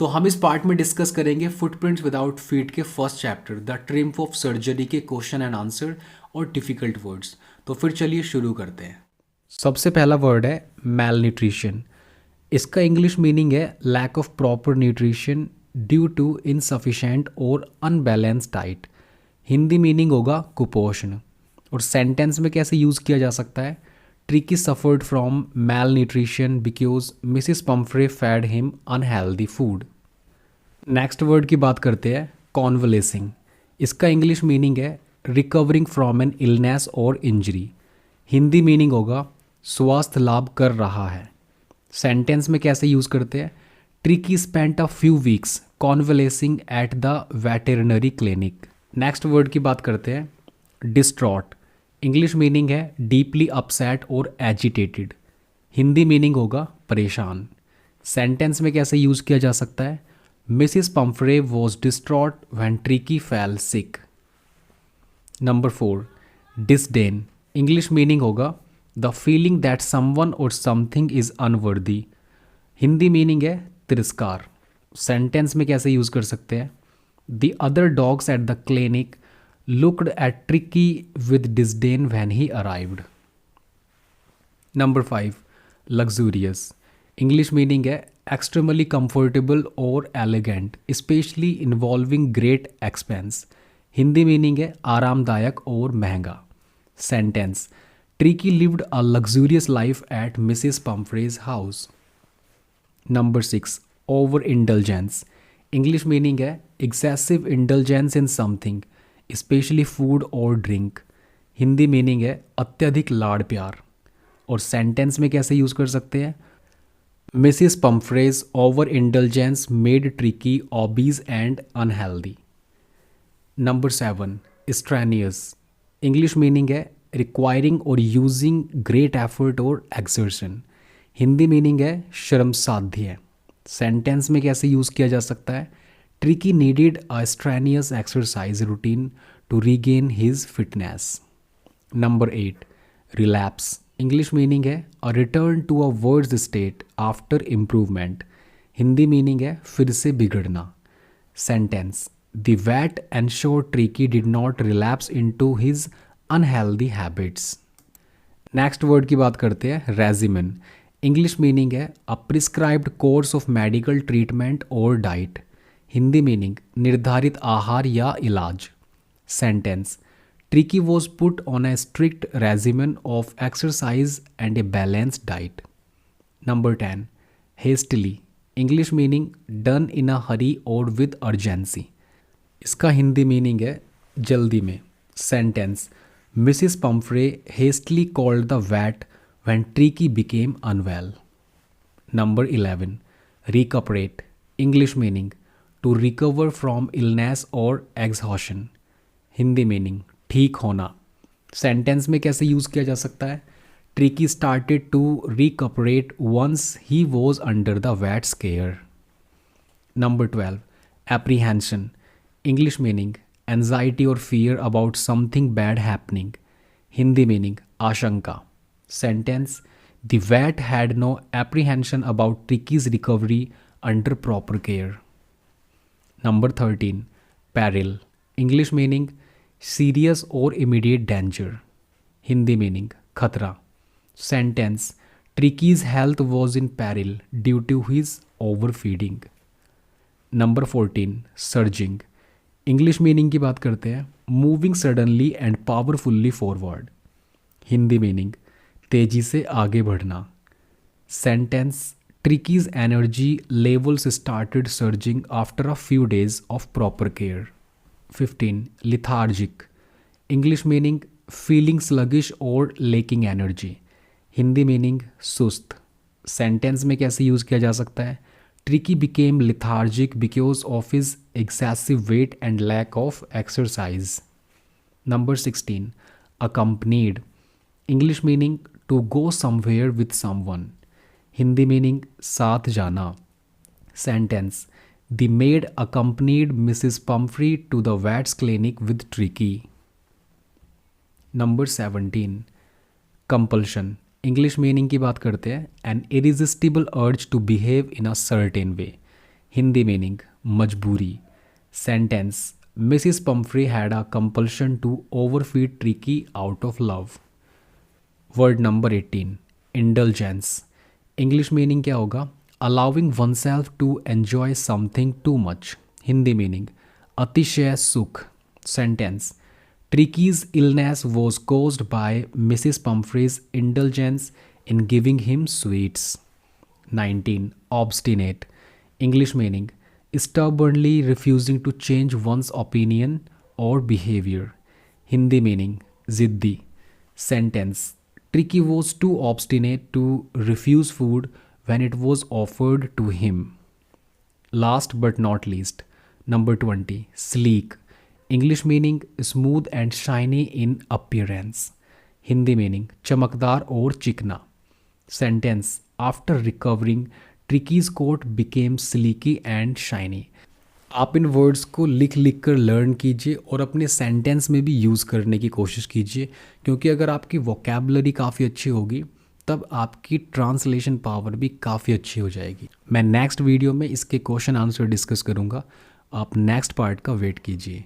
तो हम इस पार्ट में डिस्कस करेंगे फुटप्रिंट्स विदाउट फीट के first chapter the triumph of surgery के क्वेश्चन एंड आंसर और डिफ़िकल्ट वर्ड्स। तो फिर चलिए शुरू करते हैं। सबसे पहला वर्ड है मैल न्यूट्रिशन। इसका इंग्लिश मीनिंग है lack of proper nutrition due to insufficient और अनबैलेंस डाइट। हिंदी मीनिंग होगा कुपोषण। और सेंटेंस में कैसे यूज़ किया जा सकता है, tricky suffered from malnutrition because Mrs Pomfrey fed him unhealthy food. Next word की बात करते हैं कॉन्वलेसिंग। इसका इंग्लिश मीनिंग है रिकवरिंग फ्रॉम एन इलनेस और इंजरी। हिंदी मीनिंग होगा स्वास्थ्य लाभ कर रहा है। सेंटेंस में कैसे यूज़ करते हैं, Tricky spent a few weeks convalescing at the veterinary clinic. Next word की बात करते हैं डिस्ट्रॉट। इंग्लिश मीनिंग है डीपली अपसेट और एजिटेटेड। हिंदी मीनिंग होगा परेशान। सेंटेंस में कैसे यूज़ किया जा सकता है, Mrs Pomfrey was distraught when tricky fail sick. Number 4 disdain. English meaning होगा द फीलिंग दैट समवन और something is unworthy. Hindi meaning है तिरस्कार। सेंटेंस में कैसे यूज़ कर सकते हैं, the other dogs at the clinic looked at Tricky with disdain when he arrived. Number 5 luxurious. English meaning है extremely comfortable or elegant, especially involving great expense. Hindi meaning है आरामदायक और महंगा। Sentence, Tricky lived a luxurious life at Mrs. Pumphrey's house. Number 6 overindulgence. English meaning है excessive indulgence in something, specially food और drink. Hindi meaning है अत्यधिक लाड़ प्यार। और सेंटेंस में कैसे यूज़ कर सकते हैं, Mrs Pumphrey's over indulgence made Tricky obese and unhealthy. Number 7 strenuous. English meaning है रिक्वायरिंग और यूजिंग ग्रेट एफर्ट और एक्सर्शन। हिंदी मीनिंग है श्रमसाध्य। सेंटेंस में कैसे यूज़ किया जा सकता है, Tricky needed a strenuous exercise routine to regain his fitness. Number 8 relapse. English meaning है a return to a worse state after improvement. Hindi meaning है फिर से बिगड़ना। Sentence, the vet ensured Tricky did not relapse into his unhealthy habits. Next word की बात करते हैं regimen. English meaning है a prescribed course of medical treatment or diet. Hindi meaning निर्धारित आहार या इलाज। Sentence, Tricky was put on a strict regimen of exercise and a balanced diet. Number 10 hastily. English meaning done in a hurry और with urgency. इसका Hindi meaning है जल्दी में। Sentence, Mrs Pumphrey hastily called the vet when Tricky became unwell. Number 11 recuperate. English meaning to recover from illness और exhaustion. Hindi meaning ठीक होना। Sentence में कैसे यूज़ किया जा सकता है, Tricky started to recuperate once he was under the vet's care. Number 12 apprehension. English meaning anxiety और fear about something bad happening. Hindi meaning आशंका। Sentence, the vet had no apprehension about Tricky's recovery under proper care. Number 13 peril. English meaning serious और immediate danger. Hindi meaning खतरा। Sentence, Tricky's health was in peril due to his over feeding. Number 14 surging. English meaning की बात करते हैं moving suddenly and powerfully forward. Hindi meaning तेजी से आगे बढ़ना। Sentence, Tricky's energy levels started surging after a few days of proper care. 15 lethargic. English meaning feeling sluggish or lacking energy. Hindi meaning सुस्त। Sentence में कैसे यूज़ किया जा सकता है, Tricky became lethargic because of his excessive weight and lack of exercise. Number 16 accompanied. English meaning to go somewhere with someone. Hindi meaning साथ जाना। Sentence, the maid accompanied Mrs Pumphrey to the vet's clinic with Tricky. Number 17 compulsion. English meaning की बात करते हैं an irresistible urge to behave in a certain way. Hindi meaning मजबूरी. Sentence: Mrs. Pumphrey had a compulsion to overfeed Tricky out of love. Word number 18, indulgence. English meaning क्या होगा? Allowing oneself to enjoy something too much. Hindi meaning अतिशय सुख. Sentence: Tricky's illness was caused by Mrs. Pumphrey's indulgence in giving him sweets. 19, obstinate. English meaning stubbornly refusing to change one's opinion or behavior. Hindi meaning ziddi. Sentence: Tricky was too obstinate to refuse food when it was offered to him. Last but not least, number 20, sleek. English meaning smooth and shiny in appearance. Hindi meaning चमकदार और चिकना. Sentence: After recovering, Tricky's coat became sleeky and shiny. आप इन words को लिख लिख कर learn कीजिए और अपने सेंटेंस में भी यूज़ करने की कोशिश कीजिए, क्योंकि अगर आपकी वोकैबुलरी काफ़ी अच्छी होगी तब आपकी ट्रांसलेशन पावर भी काफ़ी अच्छी हो जाएगी. मैं नेक्स्ट वीडियो में इसके क्वेश्चन आंसर डिस्कस करूँगा. आप नेक्स्ट पार्ट का वेट कीजिए.